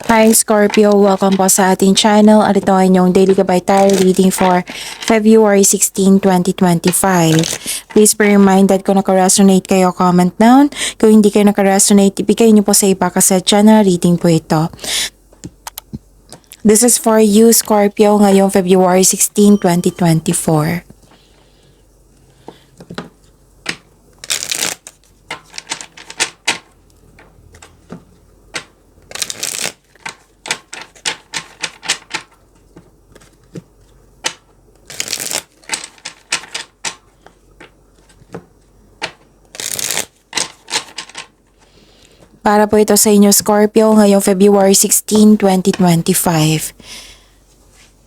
Hi Scorpio, welcome po sa ating channel at ito ay inyong daily gabay tarot reading for February 16, 2025. Please be reminded kung naka-resonate kayo, comment down. Kung hindi kayo naka-resonate, ibigay niyo po sa iba kasi channel reading po ito. This is for you Scorpio ngayong February 16, 2024. Para po ito sa inyo Scorpio ngayong February 16, 2025.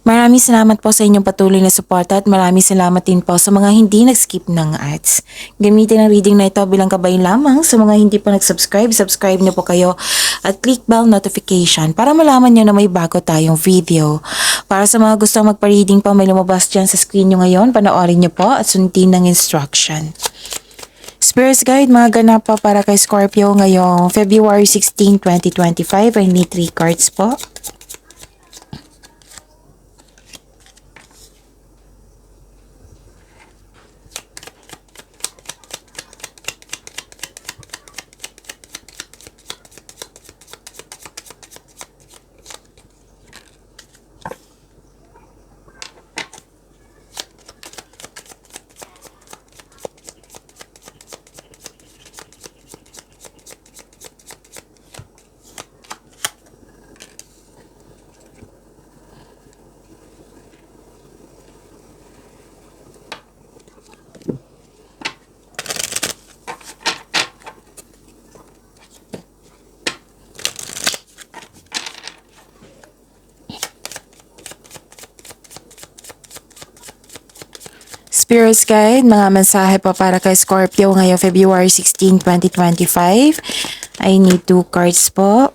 Maraming salamat po sa inyong patuloy na suporta at maraming salamat din po sa mga hindi nag-skip ng ads. Gamitin ang reading na ito bilang gabay lamang sa mga hindi pa nag-subscribe. Subscribe niyo po kayo at click bell notification para malaman niyo na may bago tayong video. Para sa mga gustong magpa-reading po, may lumabas dyan sa screen niyo ngayon. Panoorin niyo po at sundin ng instruction. Spirit Guide, mga ganap pa para kay Scorpio ngayong February 16, 2025. I need 3 cards po. Spirit Guide, mga mensahe pa para kay Scorpio ngayong February 16, 2025. I need 2 cards po.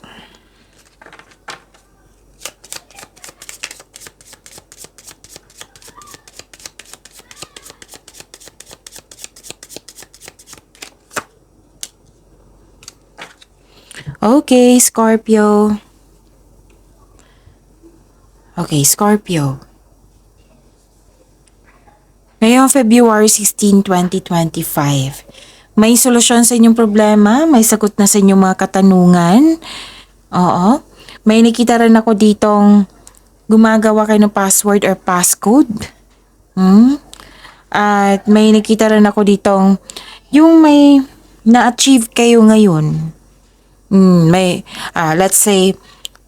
Okay, Scorpio. Okay, Scorpio. Ngayong February 16, 2025, may solusyon sa inyong problema, may sagot na sa inyong mga katanungan. Oo. May nakita rin ako ditong gumagawa kayo ng password or passcode. At may nakita rin ako ditong yung may na-achieve kayo ngayon. Let's say,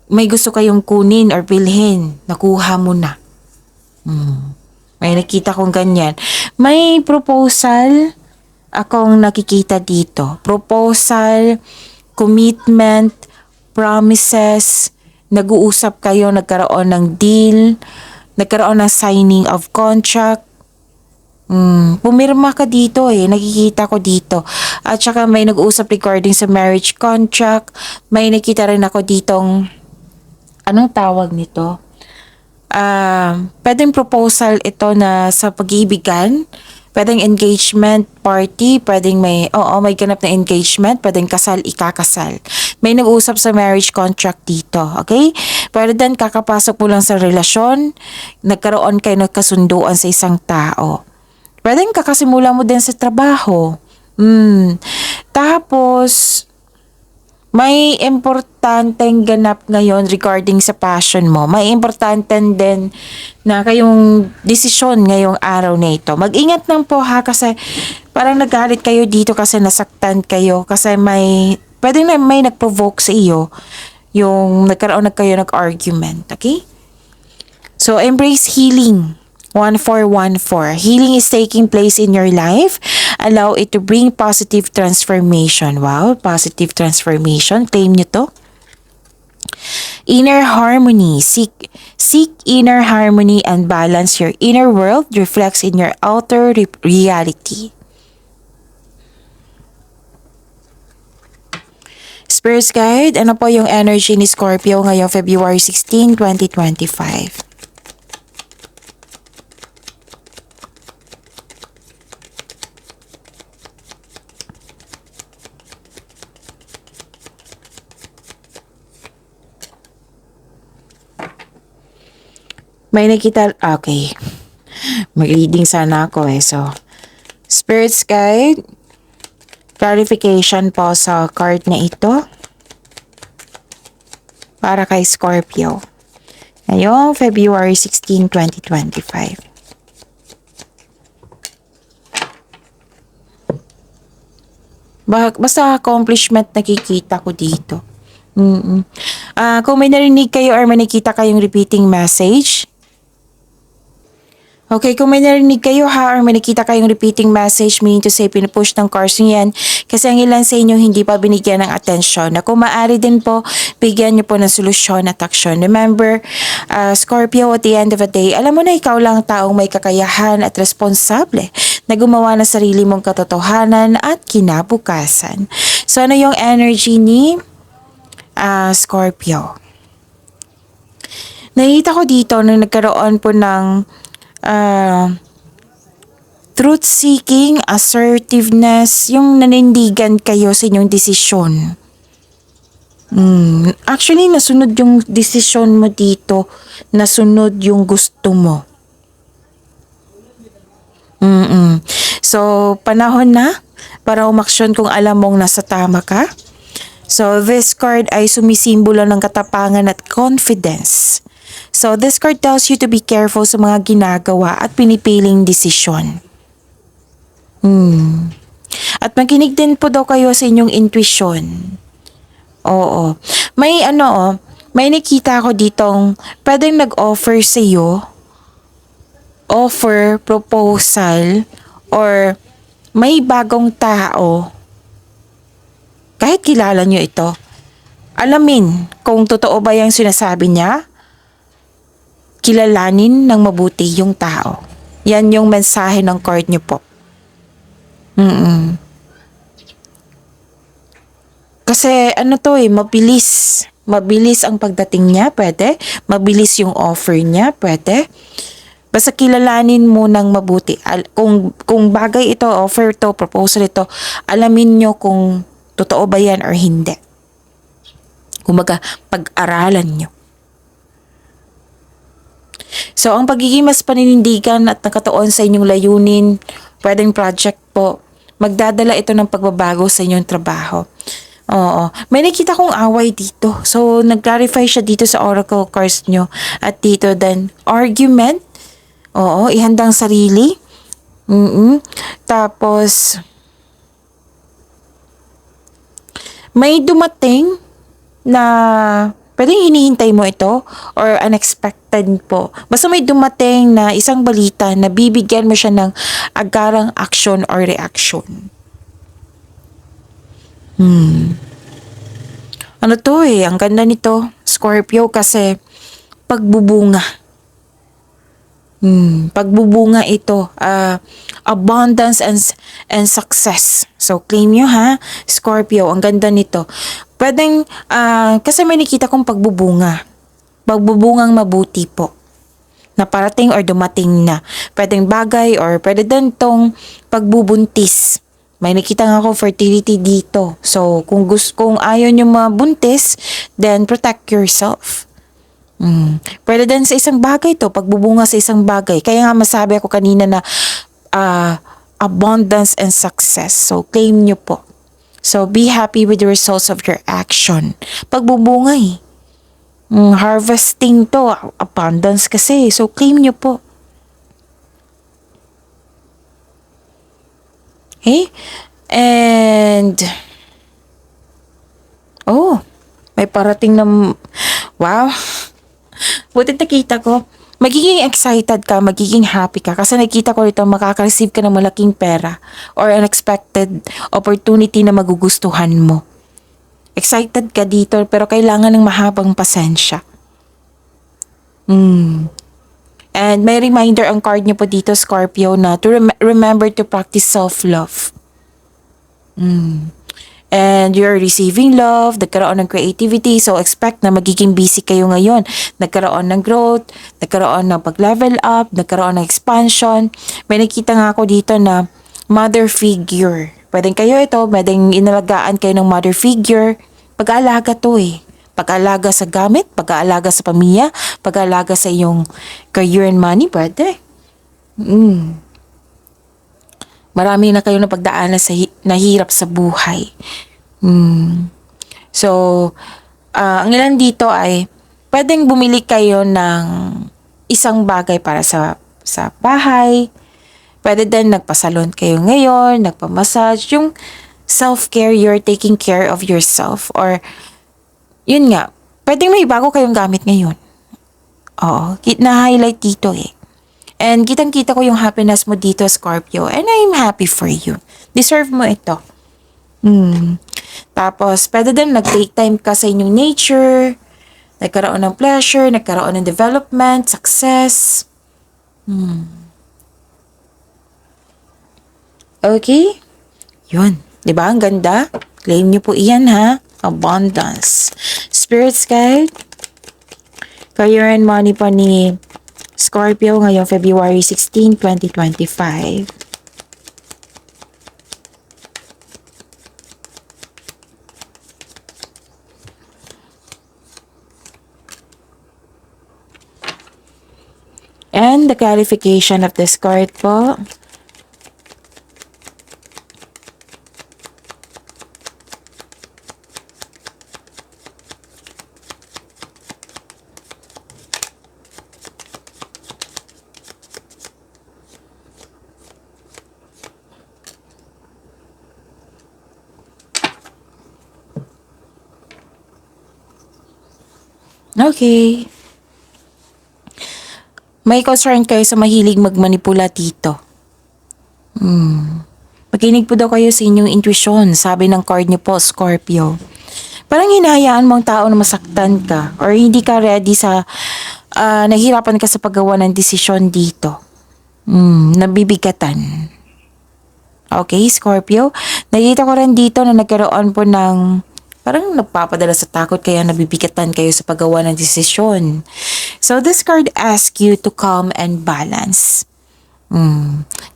may gusto kayong kunin or bilhin, nakuha mo na. May nakita kong ganyan. May proposal akong nakikita dito. Proposal, commitment, promises, nag-uusap kayo, nagkaroon ng deal, nagkaroon ng signing of contract. Pumirma ka dito nakikita ko dito. At saka may nag-uusap regarding sa marriage contract. May nakita rin ako ditong, anong tawag nito? Pwedeng proposal ito na sa pag-iibigan, pwedeng engagement party, pwedeng may ganap na engagement, pwedeng kasal, ikakasal. May nag-uusap sa marriage contract dito, okay? Pero then kakapasok mo lang sa relasyon, nagkaroon kayo ng kasunduan sa isang tao. Pwedeng kakasimula mo din sa trabaho. Tapos, may importanteng ganap ngayon regarding sa passion mo. May importante din na kayong desisyon ngayong araw na ito. Mag-ingat lang po kasi parang nagalit kayo dito kasi nasaktan kayo kasi pwedeng na may nag-provoke sa iyo yung nagkaroon kayo nag-argument. Okay? So, embrace healing. 1414. Healing is taking place in your life. Allow it to bring positive transformation. Wow, positive transformation. Claim nyo to. Inner harmony. Seek inner harmony and balance. Your inner world reflects in your outer reality. Spirit Guide, ano po yung energy ni Scorpio ngayong February 16, 2025? May nakita, okay. Mag-reading sana ako eh. So, Spirit's Guide, clarification po sa card na ito para kay Scorpio. Ngayong February 16, 2025. Basta accomplishment nakikita ko dito. Kung may narinig kayo or may nakita kayong repeating message, okay, kung may narinig kayo ha or may nakita kayong repeating message, meaning to say pinupush ng cards nyo yan kasi ang ilan sa inyo hindi pa binigyan ng atensyon. Na kung maaari din po, bigyan nyo po ng solusyon at aksyon. Remember, Scorpio, at the end of the day, alam mo na ikaw lang taong may kakayahan at responsable na gumawa ng sarili mong katotohanan at kinabukasan. So ano yung energy ni Scorpio? Nakita ko dito na nagkaroon po ng truth-seeking, assertiveness, yung nanindigan kayo sa inyong desisyon. Actually, nasunod yung desisyon mo dito. Nasunod yung gusto mo. So, panahon na para umaksyon kung alam mong nasa tama ka. So, this card ay sumisimbolo ng katapangan at confidence. So, this card tells you to be careful sa mga ginagawa at pinipiling desisyon. At makinig din po daw kayo sa inyong intuition. Oo. May nakita ko ditong pwedeng nag-offer sa iyo, offer, proposal, or may bagong tao. Kahit kilala nyo ito, alamin kung totoo ba yung sinasabi niya, kilalanin ng mabuti yung tao. Yan yung mensahe ng card nyo po. Kasi mabilis. Mabilis ang pagdating niya, pwede. Mabilis yung offer niya, pwede. Basta kilalanin mo ng mabuti. Kung bagay ito, offer to, proposal ito, alamin nyo kung totoo ba yan or hindi. Kumbaga, pag-aralan nyo. So, ang pagiging mas paninindigan at nakatuon sa inyong layunin, pwedeng project po, magdadala ito ng pagbabago sa inyong trabaho. Oo. May nakita kong away dito. So, nag-clarify siya dito sa oracle cards nyo. At dito then, argument. Oo, ihandang sarili. Tapos, may dumating na pwedeng hinihintay mo ito or unexpected po. Basta may dumating na isang balita na bibigyan mo siya ng agarang action or reaction. Ang ganda nito, Scorpio, kasi pagbubunga. Pagbubunga ito, abundance and success. So, claim nyo ha, Scorpio, ang ganda nito. Pwedeng, kasi may nakita kong pagbubunga. Pagbubungang mabuti po. Na parating or dumating na. Pwedeng bagay or pwede din tong pagbubuntis. May nakita nga ako fertility dito. So, kung ayaw nyo mabuntis, then protect yourself. Pwede din sa isang bagay to, pagbubunga sa isang bagay. Kaya nga masabi ako kanina na abundance and success. So, claim nyo po. So, be happy with the results of your action. Pagbubunga harvesting to, abundance kasi. So, claim nyo po. Okay? And, may parating na, wow. Buti nakita ko, magiging excited ka, magiging happy ka kasi nakita ko rito makaka-receive ka ng malaking pera or unexpected opportunity na magugustuhan mo. Excited ka dito pero kailangan ng mahabang pasensya. And may reminder ang card niyo po dito, Scorpio, na to remember to practice self-love. And you're receiving love, nagkaroon ng creativity, so expect na magiging busy kayo ngayon. Nagkaroon ng growth, nagkaroon ng pag-level up, nagkaroon ng expansion. May nakita nga ako dito na mother figure. Pwedeng kayo ito, pwedeng inalagaan kayo ng mother figure. Pag-aalaga to Pag-aalaga sa gamit, pag-aalaga sa pamilya, pag-alaga sa iyong career and money, pwede. Marami na kayo na pagdaanan sa nahirap sa buhay. So, ang ilan dito ay pwedeng bumili kayo ng isang bagay para sa bahay. Pwede din nagpasalon kayo ngayon, nagpamassage, yung self-care, you're taking care of yourself. Or, yun nga, pwedeng may bago kayong gamit ngayon. Oo, na-highlight dito eh. And kitang-kita ko yung happiness mo dito, Scorpio. And I'm happy for you. Deserve mo ito. Tapos, pwede din nag-take time ka sa inyong nature, nagkaroon ng pleasure, nagkaroon ng development, success. Okay? Yun. Diba? Ang ganda. Claim niyo po iyan, ha? Abundance. Spirits guide. Career and money pa ni Scorpio ngayong February 16, 2025. And the clarification of this card po. Okay. May concern kayo sa mahilig magmanipula dito. Makinig po daw kayo sa inyong intuition, sabi ng card niyo po, Scorpio. Parang hinahayaan mo ang tao na masaktan ka or hindi ka ready sa, nahihirapan ka sa paggawa ng desisyon dito. Nabibigatan. Okay, Scorpio? Nakita ko rin dito na nagkaroon po ng parang nagpapadala sa takot kaya nabibigatan kayo sa paggawa ng desisyon. So this card asks you to calm and balance.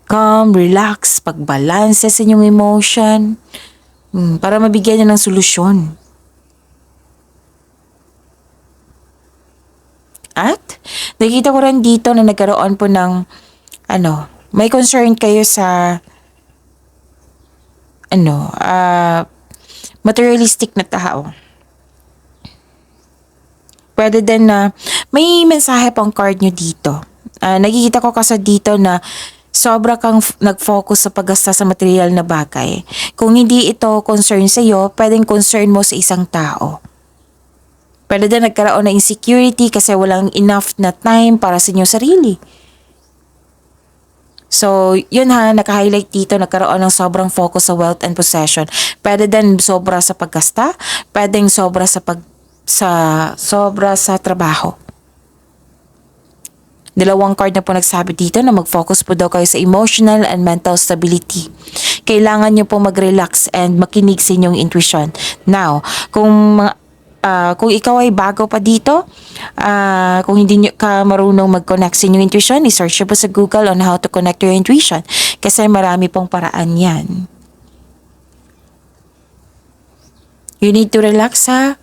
Calm, relax, pagbalanse sa inyong emotion para mabigyan niya ng solusyon. At nakita ko rin dito na nagkaroon po ng may concern kayo sa materialistic na tao. Pwede din na may mensahe pang card nyo dito. Nakikita ko kasi dito na sobra kang nag-focus sa paggasta sa material na bagay. Kung hindi ito concern sa iyo, pwedeng concern mo sa isang tao. Pwede din nagkaroon ng insecurity kasi walang enough na time para sa inyong sarili. So, yun ha, naka-highlight dito, nagkaroon ng sobrang focus sa wealth and possession. Pwede din sobra sa paggasta, pwedeng sobra sa trabaho. Dalawang card na po nagsabi dito na mag-focus po daw kayo sa emotional and mental stability. Kailangan nyo po mag-relax and makinig sa inyong intuition. Now, kung ikaw ay bago pa dito, kung hindi ka marunong mag-connect sa inyong intuition, i-search nyo po sa Google on how to connect your intuition. Kasi marami pong paraan yan. You need to relax, ha?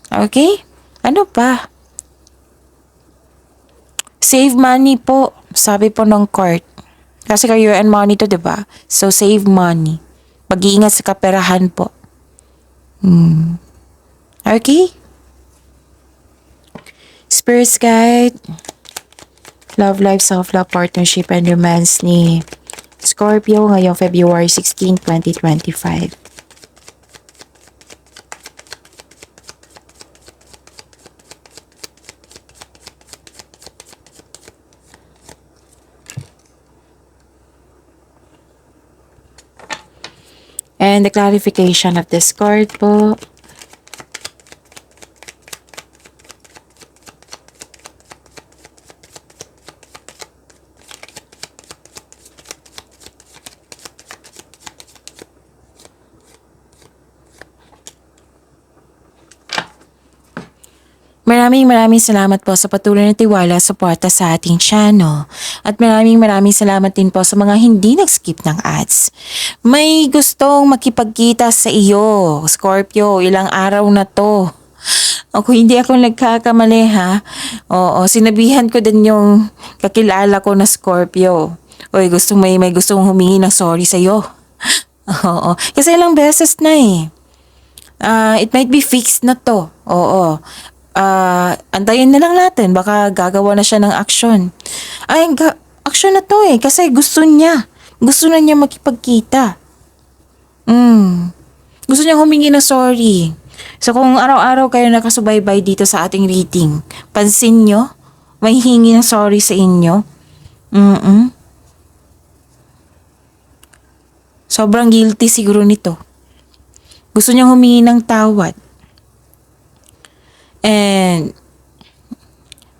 Okay? Ano pa? Save money po, sabi po ng court. Kasi career and money to, diba? So, save money. Mag-iingat sa kaperahan po. Okay? Spirits guide. Love life, self-love, partnership, and romance ni Scorpio ngayong February 16, 2025. And the clarification of this card po. Maraming salamat po sa patuloy na tiwala at suporta sa ating channel. At maraming salamat din po sa mga hindi nag-skip ng ads. May gustong makipagkita sa iyo, Scorpio, ilang araw na to. Ako hindi ako nagkakamali ha. Oo, sinabihan ko din yung kakilala ko na Scorpio. Oy, may gustong humingi ng sorry sa iyo. Oo, kasi ilang beses na eh. It might be fixed na to. Oo. Antayin na lang natin. Baka gagawa na siya ng action. Action na to eh. Kasi gusto niya. Gusto na niya makipagkita. Gusto niya humingi ng sorry. So kung araw-araw kayo nakasubaybay dito sa ating reading, pansin nyo, may hingi ng sorry sa inyo. Sobrang guilty siguro nito. Gusto niya humingi ng tawad. And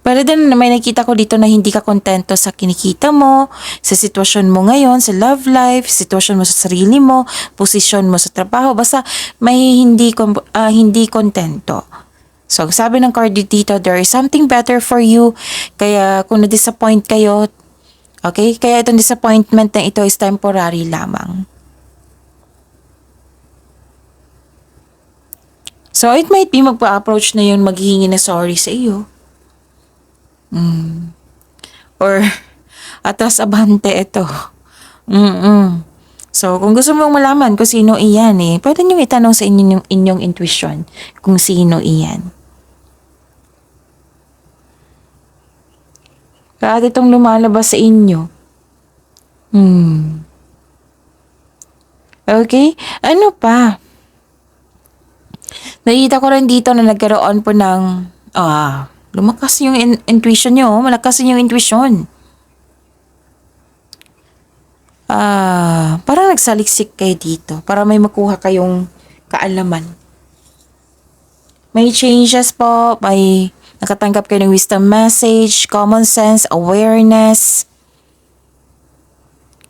pero din may nakita ko dito na hindi ka kontento sa kinikita mo, sa sitwasyon mo ngayon, sa love life, sitwasyon mo sa sarili mo, posisyon mo sa trabaho, basta may hindi kontento. So sabi ng card dito, there is something better for you. Kaya kung na-disappoint kayo, okay, kaya itong disappointment na ito is temporary lamang. So it might be magpa-approach na yun, maghihingi na sorry sa iyo. Or atas abante ito. So kung gusto mong malaman kung sino iyan eh, pwede nyo itanong sa inyong intuition kung sino iyan. Kahit itong lumalabas sa inyo. Okay? Ano pa? Nakita ko rin dito na nagkaroon po ng lumakas yung intuition nyo. Malakas yung intuition. Parang nagsaliksik kayo dito para may makuha kayong kaalaman. May changes po. May nakatanggap kayo ng wisdom message, common sense, awareness.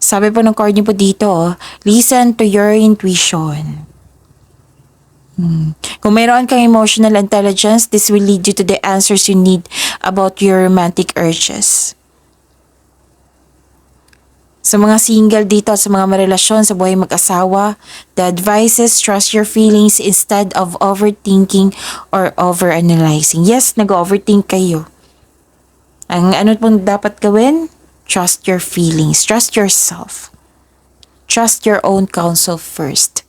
Sabi po ng card niyo po dito, listen to your intuition. Kung mayroon kang emotional intelligence, this will lead you to the answers you need about your romantic urges. Sa mga single dito at sa mga marelasyon sa buhay mag-asawa, the advices, trust your feelings instead of overthinking or overanalyzing. Yes, nag-overthink kayo. Ang ano pong dapat gawin? Trust your feelings. Trust yourself. Trust your own counsel first.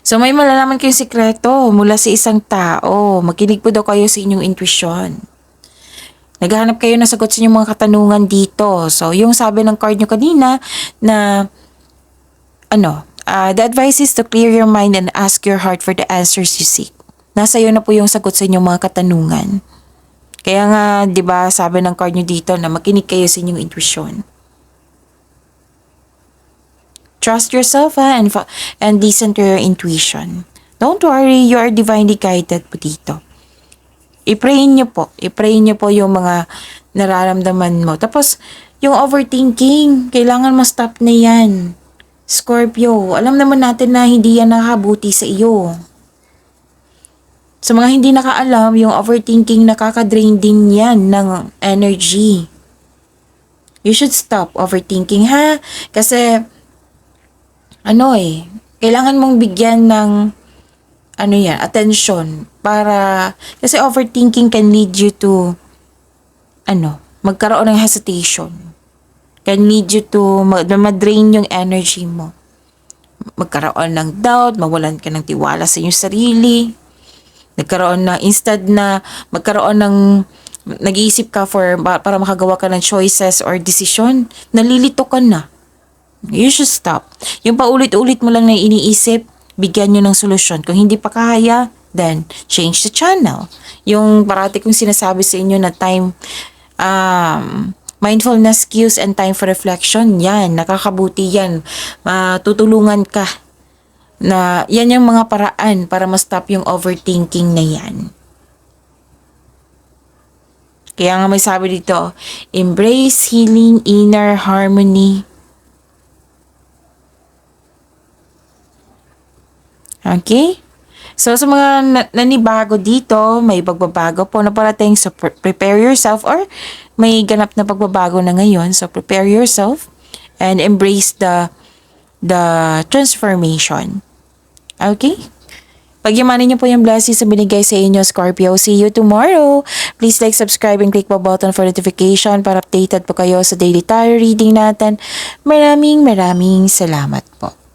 So may malalaman kayong sikreto mula sa isang tao. Makinig po daw kayo sa inyong intuition. Naghahanap kayo ng sagot sa inyong mga katanungan dito. So yung sabi ng card nyo kanina na the advice is to clear your mind and ask your heart for the answers you seek. Nasa iyo na po yung sagot sa inyong mga katanungan. Kaya nga, di ba, sabi ng card nyo dito na makinig kayo sa inyong intuition. Trust yourself and listen to your intuition. Don't worry, you are divinely guided po dito. I-pray nyo po yung mga nararamdaman mo. Tapos, yung overthinking, kailangan ma-stop na yan. Scorpio, alam naman natin na hindi yan nakabuti sa iyo. Sa mga hindi nakaalam, yung overthinking nakaka-drain din yan ng energy. You should stop overthinking, ha? Kasi, kailangan mong bigyan ng attention para kasi overthinking can lead you to magkaroon ng hesitation. Can lead you to ma-drain yung energy mo. Magkaroon ng doubt, mawalan ka ng tiwala sa iyong sarili. Instead na magkaroon ng nag-iisip ka para makagawa ka ng choices or decision, nalilito ka na. You should stop. Yung paulit-ulit mo lang na iniisip, bigyan nyo ng solusyon. Kung hindi pa kaya, then change the channel. Yung parati kong sinasabi sa inyo na time, mindfulness cues and time for reflection, yan, nakakabuti yan. Tutulungan ka na yan yung mga paraan para ma-stop yung overthinking na yan. Kaya nga may sabi dito, embrace healing, inner harmony. Okay? So, sa mga nanibago dito, may pagbabago po na parating. So, prepare yourself or may ganap na pagbabago na ngayon. So, prepare yourself and embrace the transformation. Okay? Pagyamanin niyo po yung blessings na binigay sa inyo, Scorpio. See you tomorrow. Please like, subscribe, and click the button for notification para updated po kayo sa daily tarot reading natin. Maraming salamat po.